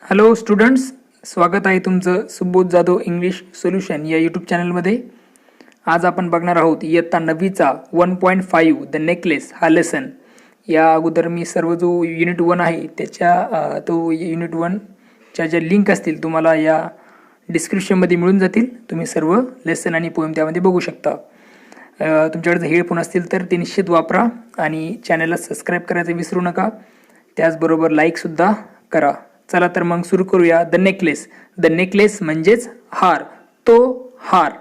Hello students, स्वागत आहे तुमचं सुबोध जाधव इंग्लिश सोल्युशन या यूट्यूब चॅनलमध्ये. आज आपण बघणार आहोत इयत्ता 9वीचा 1.5 द नेकलेस हा लेसन. या अगोदर मी सर्व जो युनिट 1 आहे त्याच्या तो युनिट 1च्या ज्या लिंक असतील तुम्हाला या डिस्क्रिप्शनमध्ये मिळून जातील. तुम्ही सर्व लेसन आणि पोएम त्यामध्ये बघू शकता. तुमच्याकडे जर हेडफोन असतील तर ते निश्चित वापरा आणि चॅनलला सबस्क्राईब करायचं विसरू नका. त्याचबरोबर लाईकसुद्धा करा. चला तर मग सुरू करूया. The necklace. द नेकलेस म्हणजेच हार, तो हार.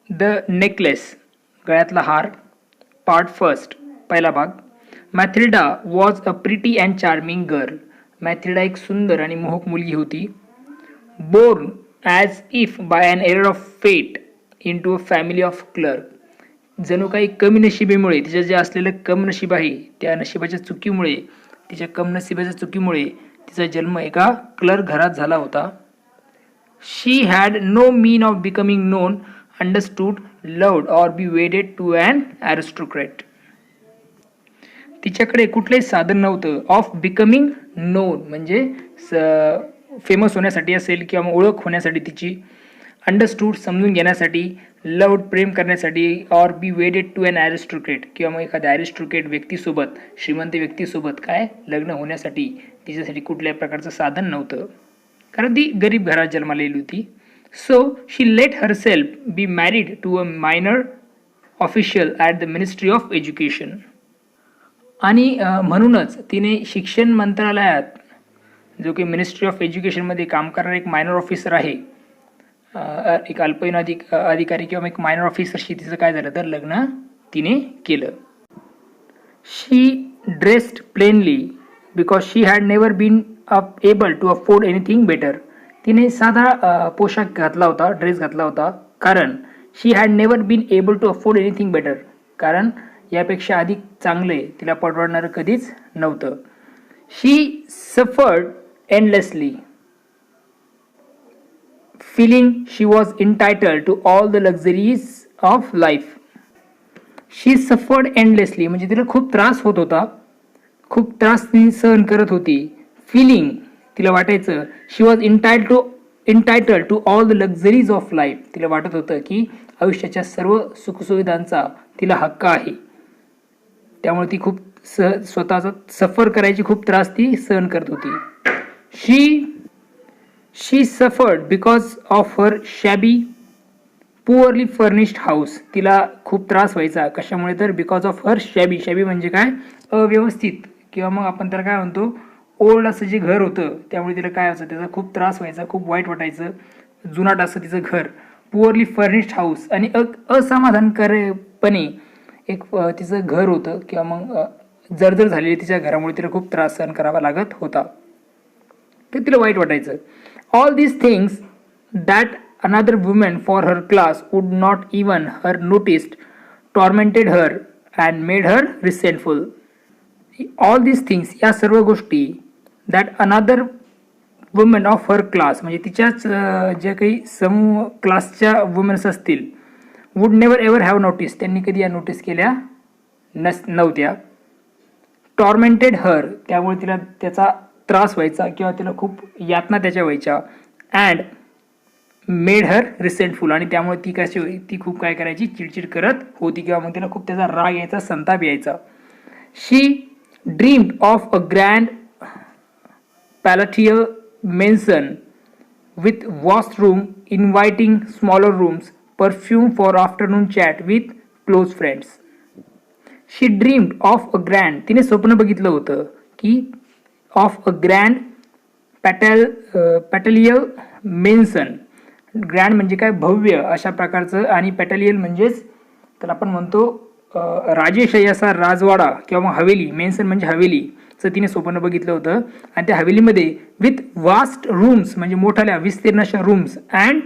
द नेकलेस, गळ्यातला हार. पार्ट फर्स्ट, पहिला भाग. Mathilda was a pretty and charming girl. Mathilda एक सुंदर आणि मोहक मुलगी होती. Born as if by an error of fate into a family of clerk. जणू काही कमनशिबीमुळे, तिचं जे असलेलं कमनशीब आहे त्या नशिबाच्या चुकीमुळे, तिच्या कमनशिबाच्या चुकीमुळे तिचा जन्म एका क्लर्क घरात झाला होता. She had no mean of becoming known, understood, loved or be wedded to an aristocrat. तिच्याकडे कुठलंही साधन नव्हतं. ऑफ बिकमिंग नोन म्हणजे फेमस होण्यासाठी असेल किंवा मग ओळख होण्यासाठी तिची. अंडरस्टूड समजून घेण्यासाठी, लव्ड प्रेम करण्यासाठी, or be wedded to an aristocrat किंवा मग एखाद्या ॲरिस्टोक्रेट व्यक्तीसोबत, श्रीमंत व्यक्तीसोबत काय लग्न होण्यासाठी तिच्यासाठी कुठल्याही प्रकारचं साधन नव्हतं, कारण ती गरीब घरात जन्मालेली होती. So she let herself be married to a minor official at the ministry of education. आणि म्हणूनच तिने शिक्षण मंत्रालयात, जो की मिनिस्ट्री ऑफ एज्युकेशनमध्ये काम करणारा एक मायनर ऑफिसर आहे, एक अल्पवयीन अधिकारी किंवा एक मायनर ऑफिसरशी तिचं काय झालं तर लग्न तिने केलं. She dressed plainly because she had never been able to afford anything better. तिने साधा पोशाख घातला होता, ड्रेस घातला होता, कारण she had never been able to afford anything better, कारण यापेक्षा अधिक चांगले तिला परवडणारं कधीच नव्हतं. She suffered endlessly feeling she was entitled to all the luxuries of life. She suffered endlessly म्हणजे तिला खूप त्रास होत होता, खूप त्रास ती सहन करत होती. Feeling तिला वाटायचं she was entitled to all the luxuries of life. तिला वाटत होतं की आयुष्याच्या सर्व सुखसुविधांचा तिला हक्क आहे. त्यामुळे ती खूप स्वतःचा सफर करायची खूप त्रास ती सहन करत होती. She suffered because of her shabby, poorly furnished house. तिला खूप त्रास व्हायचा. कशामुळे तर बिकॉज ऑफ हर शॅबी. शॅबी म्हणजे काय, अव्यवस्थित किंवा मग आपण त्याला काय म्हणतो ओल्ड असं जे घर होतं, त्यामुळे तिला काय व्हायचं, त्याचा खूप त्रास व्हायचा, खूप वाईट वाटायचं. जुनाट असं तिचं घर, पुअरली फर्निश्ड हाऊस, आणि असमाधानकारपणे एक तिचं घर होतं किंवा मग जर्जर झालेली तिच्या घरामुळे तिला खूप त्रास सहन करावा लागत होता. ते तिला वाईट वाटायचं. All these things that another woman for her class would not even her noticed tormented her and made her resentful. All these things, या सर्व गोष्टी, that another woman of her class म्हणजे तिच्याच ज्या काही समूह क्लासच्या वुमेन्स असतील, would never ever have noticed, त्यांनी कधी या नोटीस केल्या नव्हत्या. Tormented her, त्यामुळे तिला त्याचा त्रास व्हायचा किंवा तिला खूप यातना त्याच्या व्हायच्या. अँड मेड हर रिसेंटफुल, आणि त्यामुळे ती खूप काय करायची, चिडचिड करत होती किंवा मग तिला खूप त्याचा राग यायचा, संताप यायचा. She dreamed of a grand palatial mansion with vast room, inviting smaller rooms, perfume for afternoon chat with close friends. She dreamed of a grand, तिने स्वप्न बघितलं होतं की of a grand palatial mansion. Grand म्हणजे काय, भव्य अशा प्रकारचं, आणि पॅटेलियल म्हणजेच त्याला आपण म्हणतो राजेशाही असा राजवाडा किंवा मग हवेली. मेन्सन म्हणजे हवेलीचं तिने स्वप्न बघितलं होतं. आणि त्या हवेलीमध्ये विथ वास्ट रूम्स म्हणजे मोठ्याल्या विस्तीर्ण अशा rooms, and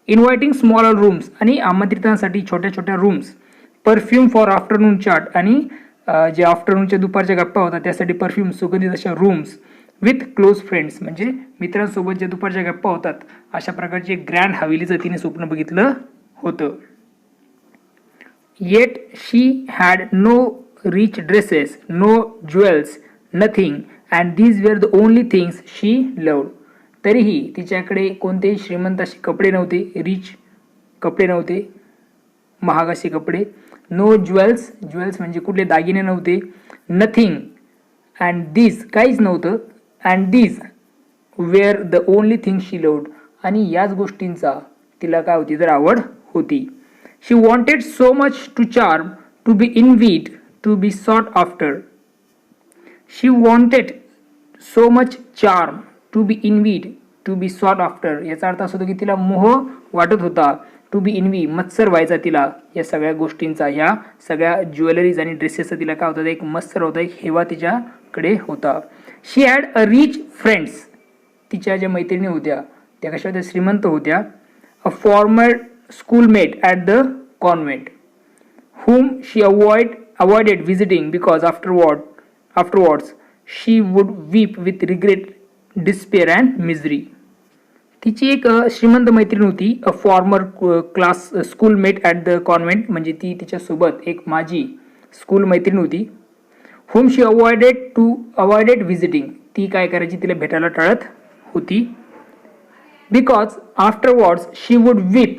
inviting smaller rooms, आणि आमंत्रितांसाठी छोट्या छोट्या rooms, perfume for afternoon chat, आणि जे आफ्टरनूनच्या दुपारच्या गप्पा होता त्यासाठी परफ्यूम, सुगंधित अशा रूम्स, विथ क्लोज फ्रेंड्स म्हणजे मित्रांसोबत ज्या दुपारच्या गप्पा होतात, अशा प्रकारचे ग्रँड हवेलीचं तिने स्वप्न बघितलं होतं. Yet she had no rich dresses, no jewels, nothing, and these were the only things she loved. तरीही तिच्याकडे कोणतेही श्रीमंत असे कपडे नव्हते, रिच कपडे नव्हते, महाग असे कपडे, नो ज्वेल्स, ज्वेल्स म्हणजे कुठले दागिने नव्हते, नथिंग अँड दीज काहीच नव्हतं, and these were the only thing she loved, आणि याच गोष्टींचा तिला काय होती तर आवड होती. She wanted so much to charm, to be invited, to be sought after. She wanted so much charm, to be invited, to be sought after. याचा अर्थ असा होतो की तिला मोह वाटत होता, टू बी इनवी मत्सर व्हायचा तिला या सगळ्या गोष्टींचा, ह्या सगळ्या ज्वेलरीज आणि ड्रेसेसचा तिला काय होता, एक मत्सर होता, एक हेवा तिच्याकडे होता. She had a rich friends, तिच्या ज्या मैत्रिणी होत्या त्या कशा होत्या, श्रीमंत होत्या. A former schoolmate at the convent whom she avoided visiting because afterwards she would weep with regret, despair and misery. तिची एक श्रीमंत मैत्रीण होती, a former class schoolmate at the convent, म्हणजे ती तिच्यासोबत एक माझी स्कूल मैत्रीण होती. whom she avoided visiting, ती काय करायची, तिला भेटायला टाळत होती. because afterwards she would weep,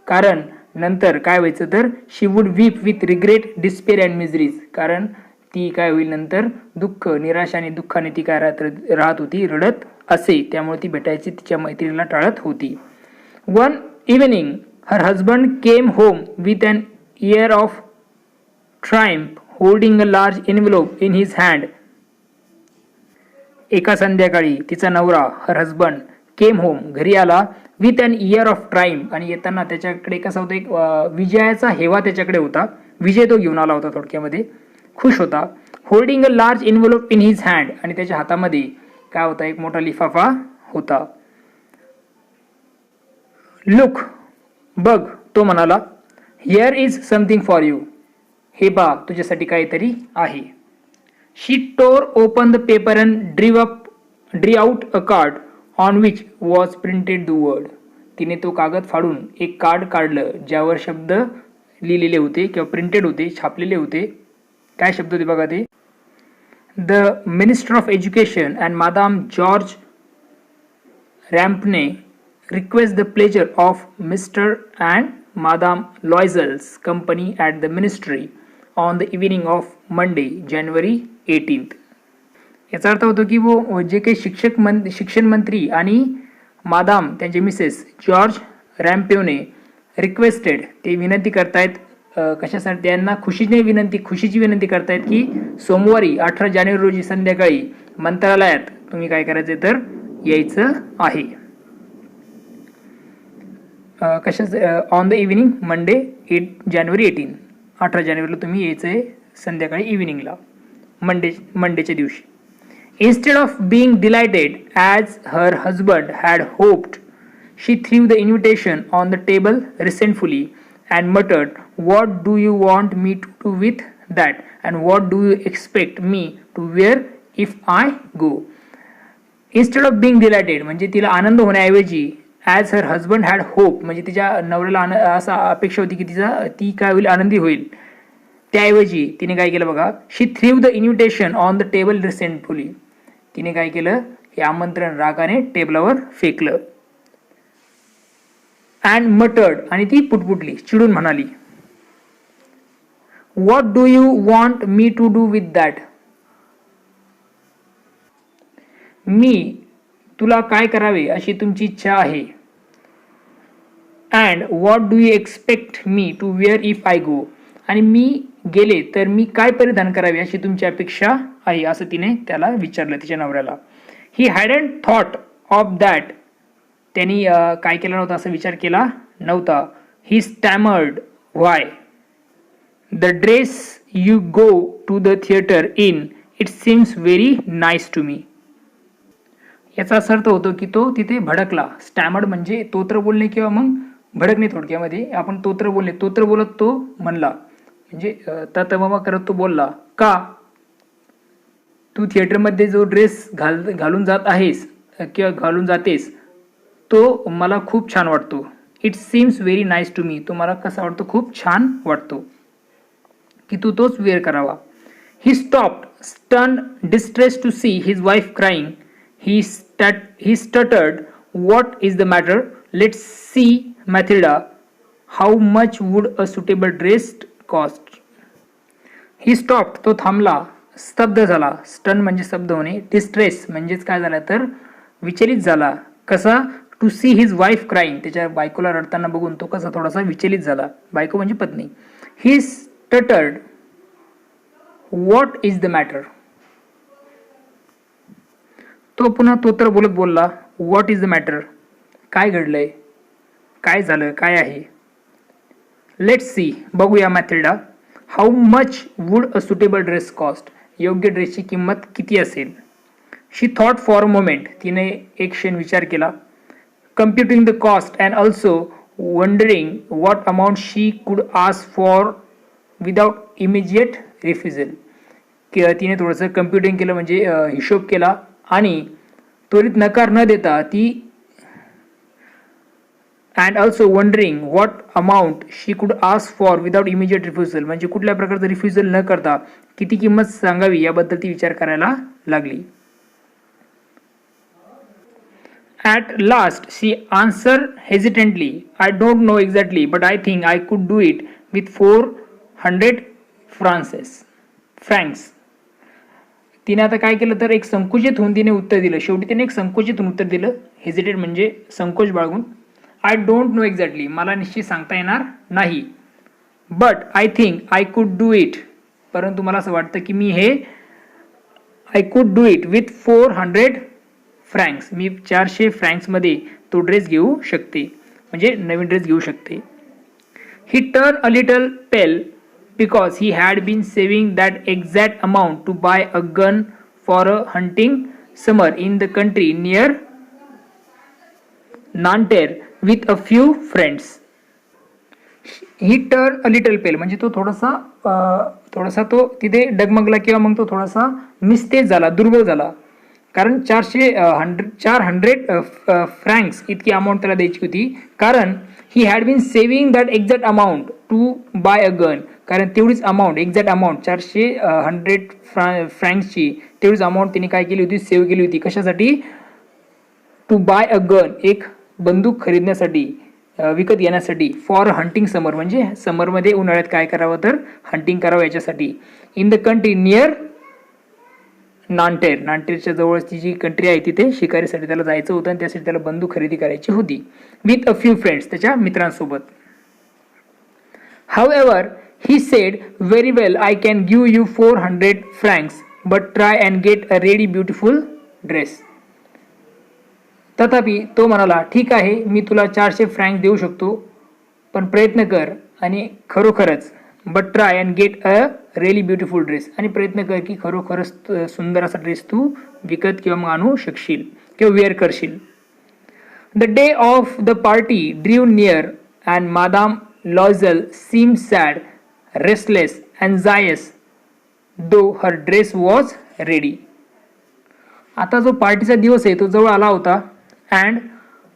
कारण नंतर काय व्हायचं तर she would weep with regret, despair and miseries, कारण ती काय होईल नंतर दुःख, निराशा आणि दुःखाने ती काय राहत होती, रडत असे, त्यामुळे ती भेटायची तिच्या मैत्रिणीला टाळत होती. One evening her husband came home with an air of triumph holding a large envelope in his hand. एका संध्याकाळी तिचा नवरा, हर हजबंड, केम होम घरी आला, विथ अन इयर ऑफ ट्राईम, आणि येताना त्याच्याकडे कसा होता, एक विजयाचा हेवा त्याच्याकडे होता, विजय तो घेऊन आला होता, थोडक्यामध्ये खुश होता. Holding a large envelope in his hand, आणि त्याच्या हातामध्ये काय होता, एक मोठा लिफाफा होता. लुक, बघ, तो म्हणाला, here is something for you, हे बा तुझ्यासाठी काहीतरी आहे. She tore open the paper and drew out a card on which was printed the word. तिने तो कागद फाडून एक कार्ड काढलं ज्यावर शब्द लिहिलेले होते किंवा प्रिंटेड होते, छापलेले होते. काय शब्द होते बघा ते, the minister of education and madame George Ramponneau request the pleasure of mister and madame Loisel's company at the ministry on the evening of Monday January 18th. याचा अर्थ होतो की वो जे काही शिक्षण मंत्री आणि मादाम त्यांचे मिसेस जॉर्ज रॅम्प्योने रिक्वेस्टेड, ते विनंती करतायत, कशासाठी, त्यांना खुशीची विनंती करतायत की सोमवारी 18 जानेवारी रोजी संध्याकाळी मंत्रालयात तुम्ही काय करायचे तर यायचं आहे. ऑन द इव्हिनिंग मंडे जानेवारी 18, 18 जानेवारीला तुम्ही यायचं आहे संध्याकाळी इव्हिनिंगला, मंडेच्या दिवशी. Instead of being delighted as her husband had hoped, she threw the invitation on the table resentfully and muttered, "What do you want me to do with that? And what do you expect me to wear if I go?" Instead of being delighted म्हणजे तिला आनंद होण्याऐवजी, as her husband had hoped म्हणजे तिच्या नवऱ्याला असा अपेक्षा होती की ती काय होईल, आनंदी होईल, त्याऐवजी तिने काय केलं बघा, she threw the invitation on the table resentfully, तिने काय केलं, हे आमंत्रण रागाने टेबलावर फेकलं. अँड मटर्ड, आणि ती पुटपुटली, चिडून म्हणाली, what do you want me to do with that, मी तुला काय करावे अशी तुमची इच्छा आहे. And what do you expect me to wear if I go, आणि मी गेले तर मी काय परिधान करावे अशी तुमची अपेक्षा आहे, असं तिने त्याला विचारलं, तिच्या नवऱ्याला. He hadn't thought of that, त्यांनी काय केलं नव्हतं, असा विचार केला नव्हता. He stammered, why, the dress you go to the theatre in, it seems very nice to me. याचा अर्थ होतो की तो तिथे भडकला. स्टॅमर्ड म्हणजे तोत्र बोलणे किंवा मग भडकणे, थोडक्यामध्ये आपण तोत्र बोलत तो म्हणला, म्हणजे ततममा करत तो बोलला, का तू थिएटरमध्ये जो ड्रेस घालून जात आहेस किंवा घालून जातेस तो मला खूप छान वाटतो. It seems very nice to me. तो मला कसा वाटतो, खूप छान वाटतो की तू तोच वेअर करावा. He stopped, stunned, distress to see his wife crying. He stuttered, what is the matter? Let's see Mathilda, how much would a suitable dress cost? He stopped, तो थांबला, स्तब्ध झाला, स्टन म्हणजे स्तब्ध होणे, डिस्ट्रेस म्हणजेच काय झालं तर विचलित झाला. कसा? To see his wife crying, त्याच्या बायकोला रडताना बघून तो कसा थोडासा विचलित झाला. बायको म्हणजे पत्नी. ही stuttered, what is the matter? तो पुन्हा तो तर बोलत बोलला, व्हॉट इज द मॅटर? काय घडलंय, काय झालं, काय आहे? लेट्स सी, बघूया Mathilda, how much would a suitable dress cost? योग्य ड्रेसची किंमत किती असेल? She thought for a moment, तिने एक क्षण विचार केला. Computing the cost and also wondering what amount she could ask for without immediate refusal. तिने थोडंसं कम्प्युटिंग केलं, म्हणजे हिशोब केला आणि त्वरित नकार न देता ती and also wondering what amount she could ask for without immediate refusal, म्हणजे कुठल्या प्रकारचं रिफ्युजल न करता किती किंमत सांगावी याबद्दल ती विचार करायला लागली. At last she answered hesitantly, I don't know exactly, but I think I could do it with 400 francs. तिने आता काय केलं तर एक संकुचित होऊन तिने उत्तर दिलं. शेवटी तिने एक संकुचित होऊन उत्तर दिलं. हेजिटेट म्हणजे संकोच बाळगून. आय डोंट नो एक्झॅक्टली, मला निश्चित सांगता येणार नाही. But I think I could do it, परंतु मला असं वाटतं की मी हे I could do it with 400 francs, मी 400 फ्रँक्समध्ये तो ड्रेस घेऊ शकते, म्हणजे नवीन ड्रेस घेऊ शकते. He turn a little pale because he had been saving that exact amount to buy a gun for a hunting summer in the country near Nanterre with a few friends. He turn a little पेल म्हणजे तो थोडासा तो तिथे डगमगला किंवा मग तो थोडासा निस्तेज झाला, दुर्बल झाला. कारण 400 फ्रँक्स इतकी अमाऊंट त्याला द्यायची होती. कारण he had been saving that exact amount to buy a gun, कारण तेवढीच अमाऊंट, एक्झॅक्ट अमाऊंट 400 फ्रँक्सची तेवढीच अमाऊंट तिने काय केली होती, सेव्ह केली होती. कशासाठी? टू बाय अ गन, एक बंदूक खरीदण्यासाठी, विकत घेण्यासाठी. फॉर हंटिंग समर म्हणजे समरमध्ये, उन्हाळ्यात काय करावं तर हंटिंग करावं याच्यासाठी. इन द कंट्री नियर नांटेर, नांटेरच्या जवळची जी कंट्री आहे तिथे शिकारीसाठी त्याला जायचं होतं आणि त्यासाठी त्याला बंदूक खरेदी करायची होती. विथ अ फ्यू फ्रेंड्स, त्याच्या मित्रांसोबत. However he said, very well, I can give you 400 francs, but try and get a ready beautiful dress. तथापि तो म्हणाला, ठीक आहे, मी तुला 400 फ्रँक्स देऊ शकतो, पण प्रयत्न कर आणि खरोखरच, but try and get a really beautiful dress, आणि प्रयत्न कर की खरोखरच सुंदर असा ड्रेस तू विकत किंवा मग आणू शकशील किंवा वेअर करशील. The day of the party drew near and madame Loisel seem sad, restless, अँझायस, though her dress was ready. आता जो पार्टीचा दिवस आहे तो जवळ आला होता. अँड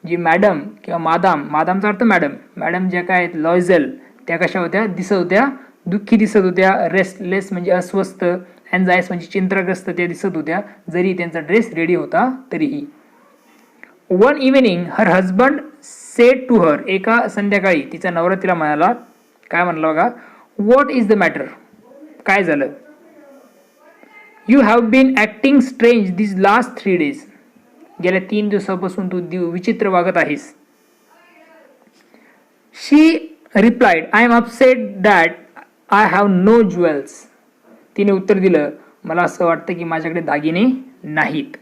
जी मॅडम किंवा मादामचा अर्थ मॅडम, मॅडम ज्या काय आहेत लॉयझल, त्या कशा होत्या, दिसत होत्या दुःखी दिसत होत्या. रेस्टलेस म्हणजे अस्वस्थ, अँझायस म्हणजे चिंताग्रस्त त्या दिसत होत्या, जरी त्यांचा ड्रेस रेडी होता तरीही. One evening her husband said to her, एका संध्याकाळी तिचा नवरा तिला म्हणाला, काय म्हणला बघा, व्हॉट इज द मॅटर, काय झालं? You have been acting strange this last 3 days, गेल्या 3 दिवसापासून तू विचित्र वागत आहेस. She replied, I am upset that I have no jewels. तिने उत्तर दिलं, मला असं वाटतं की माझ्याकडे दागिने नाहीत.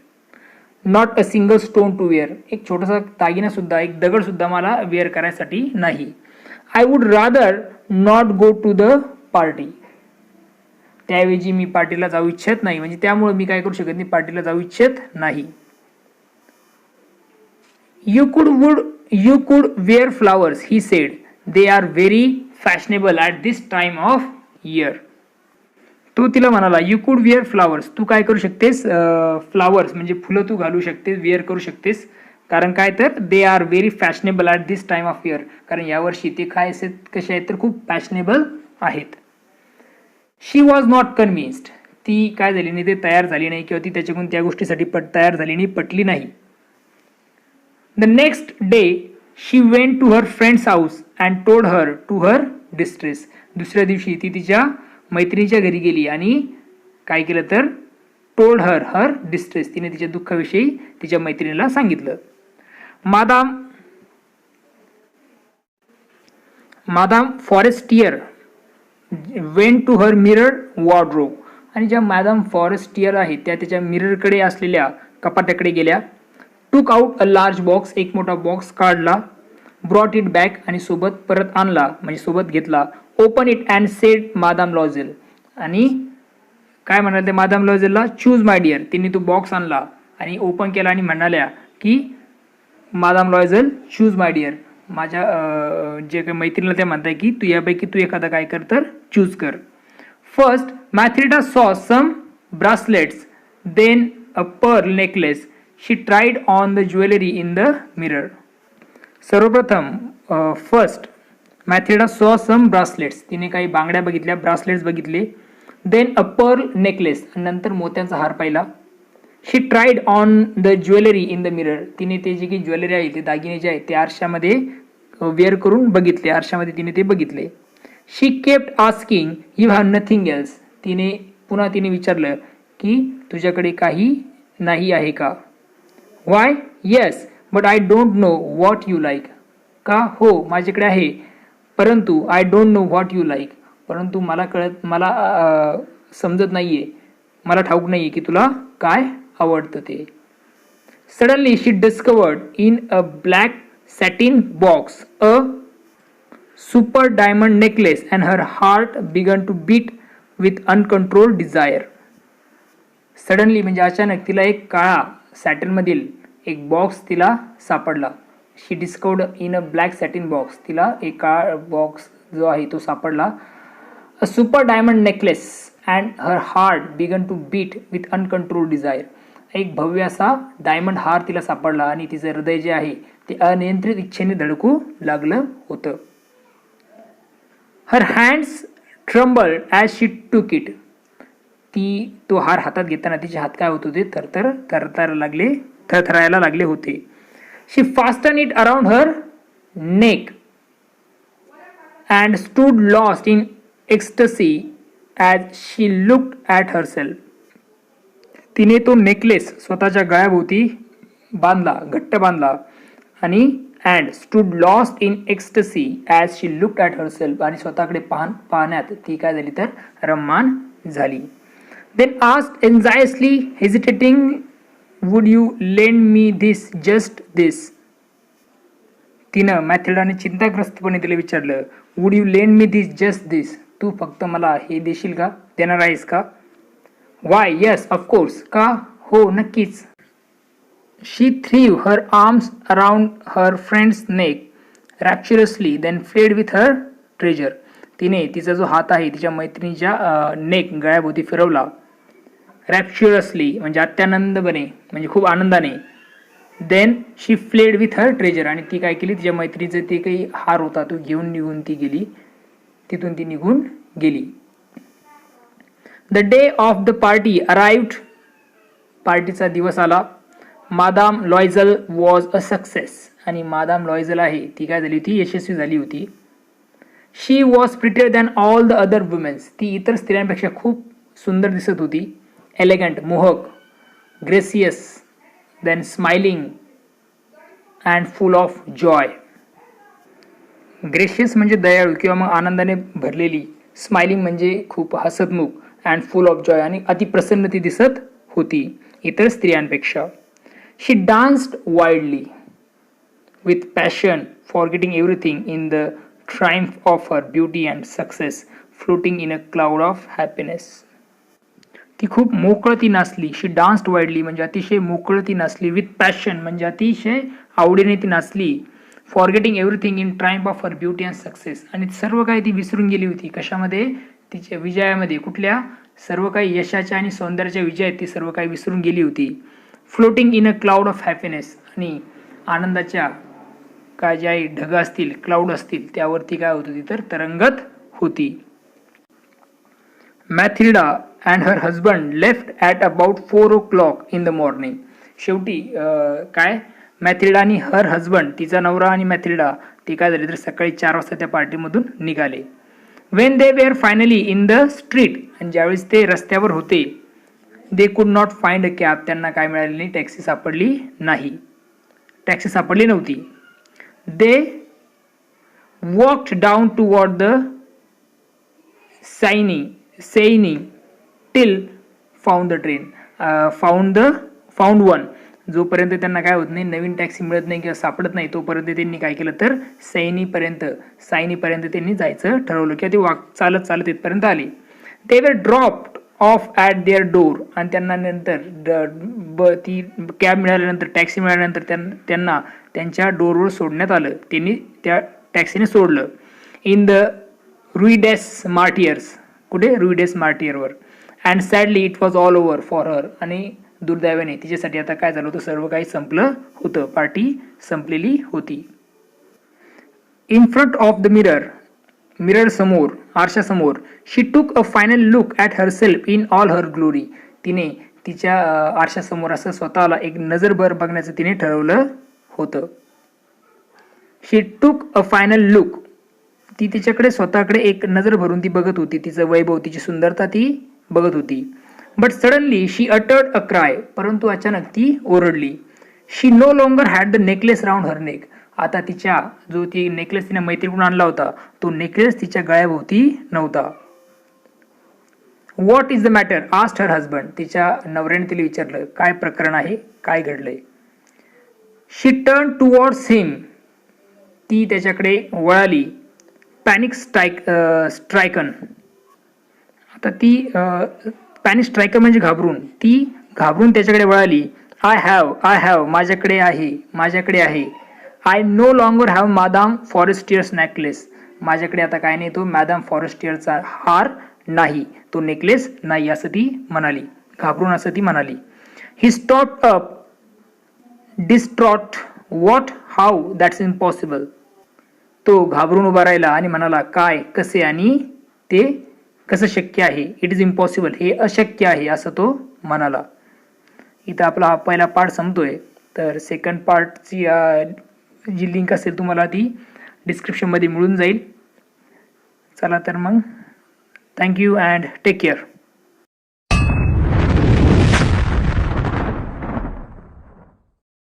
Not a single stone to wear, एक छोटासा दागिना सुद्धा, एक दगड सुद्धा मला वेअर करायसाठी नाही. I would rather not go to the party, त्याऐवजी मी पार्टीला जाऊ इच्छित नाही, म्हणजे त्यामुळे मी काय करू शकत नाही, पार्टीला जाऊ इच्छित नाही. You could wear flowers, he said, they are very fashionable at this time of year. तो तिला म्हणाला, यू कुड वेअर फ्लावर्स, तू काय करू शकतेस, फ्लावर्स म्हणजे फुलं तू घालू शकतेस, वेअर करू शकतेस, कारण काय तर दे are very fashionable at this time of year, कारण यावर्षी ते काय कसे आहेत तर खूप फॅशनेबल आहेत. शी वॉज नॉट कन्व्हिन्स्ड, ती काय झाली नाही, ते तयार झाली नाही किंवा ती त्याच्याकडून त्या गोष्टीसाठी तयार झाली नाही, पटली नाही. The next day she went to her friend's house and told her to her distress. दुसऱ्या दिवशी ती तिच्या मैत्रिणीच्या घरी गेली आणि काय केलं तर टोल्ड हर डिस्ट्रेस, तिने तिच्या दुःखाविषयी तिच्या मैत्रिणीला सांगितलं. Madame Forestier went to her mirror wardrobe, आणि ज्या मॅडम फॉरेस्टियर आहेत त्या त्याच्या मिररकडे असलेल्या कपाटाकडे गेल्या. टूक आउट अ लार्ज बॉक्स, एक मोठा बॉक्स काढला. ब्रॉट इट बॅक, आणि सोबत परत आणला म्हणजे सोबत घेतला. Open it and said madame Loisel, आणि काय म्हणाले ते मादाम लॉझेलला, चूज माय डिअर. तिने तो बॉक्स आणला आणि ओपन केला आणि म्हणाल्या की मादाम लॉझेल चूज माय डिअर, माझ्या जे काही मैत्रिणीला ते म्हणताय की तू यापैकी तू एखादा काय कर तर चूज कर. First Mathilda saw some bracelets, then a pearl necklace. She tried on the jewellery in the mirror. सर्वप्रथम फर्स्ट मॅथ्रिडा सॉ सम ब्रासलेट्स, तिने काही बांगड्या बघितल्या, ब्रासलेट्स बघितले. देन अ पर्ल नेकलेस, आणि नंतर मोत्यांचा हार पाहिला. She tried on the jewellery in the mirror, तिने ते जे काही ज्वेलरी आहे ते दागिने जे आहेत ते आरशामध्ये वेअर करून बघितले, आरशामध्ये तिने ते बघितले. She kept asking you have nothing else, पुन्हा तिने विचारलं की तुझ्याकडे काही नाही आहे का. Why yes but I don't know what you like, का हो माझ्याकडे आहे परंतु I don't know what you like, परंतु मला समजत नाहीये, मला ठाऊक नाहीये की तुला काय आवडतं ते. Suddenly she discovered in a black satin box a super diamond necklace and her heart began to beat with uncontrolled desire. Suddenly म्हणजे अचानक तिला एक काळा सॅटिनमधील एक बॉक्स तिला सापडला. She discovered in a black satin box, तिला एक काळा बॉक्स जो आहे तो सापडला. A super diamond necklace and her heart began to beat with uncontrolled desire, एक भव्य असा डायमंड हार तिला सापडला आणि तिचं हृदय जे आहे ते अनियंत्रित इच्छेने धडकू लागलं होतं. Her hands trembled as she took it, तो हार हातात घेताना तिचे हात काय होत होते थरथरायला लागले होते. She fasten it around her neck and stood lost in ecstasy as she looked at herself, तिने तो नेकलेस स्वतःच्या गळ्याभोवती घट्ट बांधला आणि and stood lost in ecstasy as she looked at herself, आणि स्वतःकडे पाहण्यात ती काय झाली तर रम्मान झाली. Then asked anxiously hesitating would you lend me this just this, तिनं मॅथ्रिडाने चिंताग्रस्तपणे तिला विचारलं would you lend me this just दिस, तू फक्त मला हे देशील का, देणार आहेस का. वाय येस ऑफकोर्स, का हो नक्कीच. She threw her arms around her friend's neck rapturously then fled with her treasure, तिने तिचा जो हात आहे तिच्या मैत्रिणीच्या नेक गळ्याभोवती फिरवला. रॅप्च्युरसली म्हणजे अत्यानंदपणे म्हणजे खूप आनंदाने. Then she fled with her treasure, आणि ती काय केली तिच्या मैत्रिणीचं ते काही हार होता तो घेऊन तिथून ती निघून गेली. The day of the party arrived, पार्टीचा दिवस आला. Madame Loisel was a success, आणि मादाम लॉयझल आहे ती काय झाली होती, यशस्वी झाली होती. She was prettier than all the other womens, ती इतर स्त्रियांपेक्षा खूप सुंदर दिसत होती. एलिगंट मोहक, gracious, then smiling and full of joy. Gracious म्हणजे दयाळू किंवा मग आनंदाने भरलेली, स्माइलिंग म्हणजे खूप हसतमुख, अँड फुल ऑफ जॉय आणि अतिप्रसन्न ती दिसत होती इतर स्त्रियांपेक्षा. She danced wildly with passion, forgetting everything in the triumph of her beauty and success, floating in a cloud of happiness. ती खूप मोकळती नाचली. शी डान्स्ड वाईडली म्हणजे अतिशय मोकळती नाचली. विथ पॅशन म्हणजे अतिशय आवडीने ती नाचली. Forgetting everything in triumph of her beauty and success, आणि सर्व काही ती विसरून गेली होती. कशामध्ये, तिच्या विजयामध्ये. कुठल्या, सर्व काही यशाच्या आणि सौंदर्याच्या विजयात ती सर्व काही विसरून गेली होती. Floating in a cloud of happiness, आणि आनंदाच्या काय ज्या ढग असतील, क्लाउड असतील, त्यावरती काय होत होती तर तरंगत होती. Mathilda and her husband left at about 4 o'clock in the morning. शेवटी काय मॅथिल्डा आणि हर हजबंड, तिचा नवरा आणि मॅथिल्डा, ते काय झाले तर सकाळी 4 वाजता त्या पार्टीमधून निघाले. When they were finally in the street, आणि ज्यावेळेस ते रस्त्यावर होते, they could not find a cab, त्यांना काय मिळाली नाही, टॅक्सी सापडली नाही, टॅक्सी सापडली नव्हती. They walked down toward the Seine till found the train, found one. जोपर्यंत त्यांना काय होत नाही, नवीन टॅक्सी मिळत नाही किंवा सापडत नाही, तोपर्यंत त्यांनी काय केलं तर सायनीपर्यंत त्यांनी जायचं ठरवलं, किंवा ते चालत चालत इथपर्यंत आले. दे वर dropped of at there door, आणि त्यांना नंतर ती कॅब मिळाल्यानंतर, टॅक्सी मिळाल्यानंतर त्यांना त्यांच्या डोरवर सोडण्यात आलं. त्यांनी त्या टॅक्सीने सोडलं. इन द रुईडेस मार्टियर्स, कुठे रुईडेस मार्टियरवर. And sadly it was all over for her, आणि दुर्दैवाने तिच्यासाठी आता काय झालं होतं, सर्व काही संपलं होतं, पार्टी संपलेली होती. In front of the mirror समोर, आरशासमोर, she took a final look at herself in all her glory. तिने तिच्या आरशासमोर असं स्वतःला एक नजरभर बघण्याचं तिने ठरवलं होतं. शी टूक अ फायनल लुक, ती तिच्याकडे स्वतःकडे एक नजर भरून ती बघत होती, तिचं वैभव, तिची सुंदरता ती बघत होती. But suddenly she uttered a cry, परंतु अचानक ती ओरडली. She no longer had the necklace round her neck, आता तिच्या जो ती नेकलेस तिने मैत्रीकडून आणला होता, तो नेकलेस तिच्या गळ्याभोवती नव्हता. What is the matter asked her husband, तिच्या नवऱ्याने तिला विचारलं, काय प्रकरण आहे, काय घडलंय. शी टर्न टुवर्ड्स हिम, ती त्याच्याकडे वळाली. पॅनिक स्ट्रायकन, आता ती पॅनिक स्ट्रायकर म्हणजे घाबरून, ती घाबरून त्याच्याकडे वळाली. आय हॅव, माझ्याकडे आहे. I no longer have madame Forestier's necklace, माझ्याकडे आता काय नाही, तो मॅदाम फॉरेस्टियरचा हार नाही, तो नेकलेस नाही, असं ती म्हणाली, घाबरून असं ती म्हणाली. He stop up distraught. What, how, that's impossible. तो घाबरून उभा राहिला आणि म्हणाला, काय, कसे, आणि ते कसं शक्य आहे. इट इज इम्पॉसिबल, हे अशक्य आहे, असं तो म्हणाला. इथं आपला हा पहिला पार्ट संपतोय. तर सेकंड पार्टची जी लिंक असेल तुम्हाला ती डिस्क्रिप्शनमध्ये मिळून जाईल. चला तर मग, थँक्यू अँड टेक केअर.